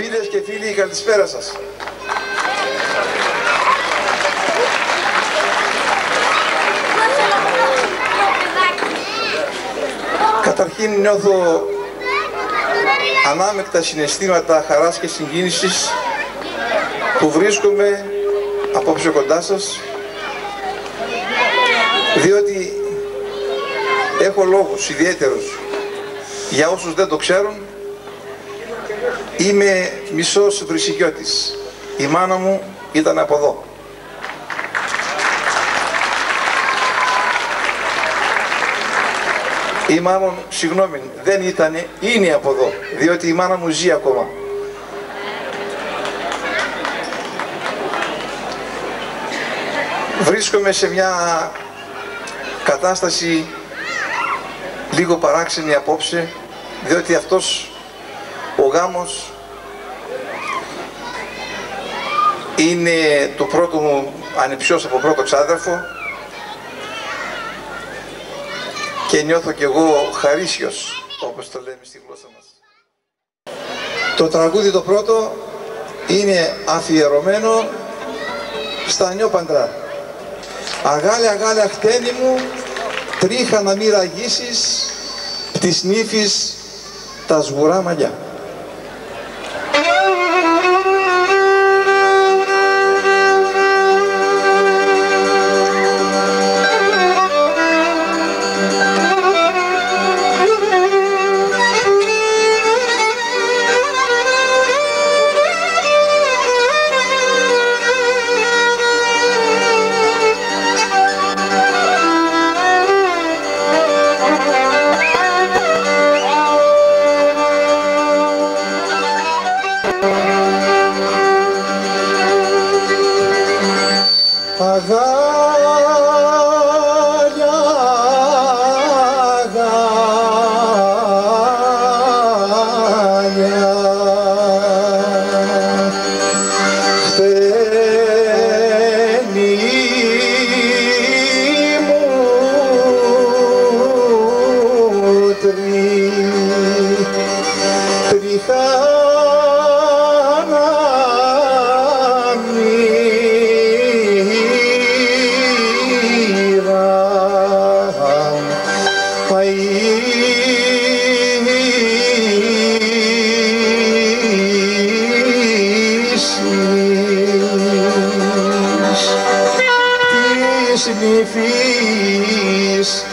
Φίλες και φίλοι, καλησπέρα σας. Καταρχήν νιώθω ανάμεκτα συναισθήματα χαράς και συγκίνησης που βρίσκομαι απόψε κοντά σας, διότι έχω λόγους ιδιαίτερους. Για όσους δεν το ξέρουν, είμαι μισός Βρυσικιώτης. Η μάνα μου ήταν από εδώ. Ή μάλλον, συγγνώμη, δεν ήτανε, είναι από εδώ, διότι η μάνα μου ζει ακόμα. Βρίσκομαι σε μια κατάσταση λίγο παράξενη απόψε, διότι αυτός ο γάμος είναι το πρώτο μου ανιψιός από πρώτο ξάδερφο και νιώθω κι εγώ χαρίσιος, όπως το λέμε στη γλώσσα μας. Το τραγούδι το πρώτο είναι αφιερωμένο στα νιόπαντρα. Αγάλια αγάλια χτένι μου, τρίχα να μη ραγίσεις, της νύφης τα σγουρά μαλλιά. Νυφής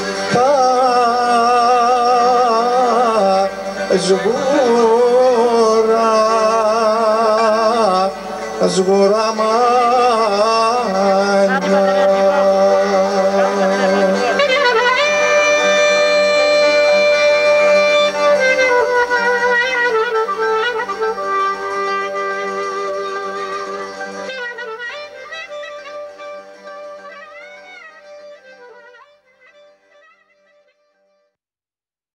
τα σγουρά μαλλιά.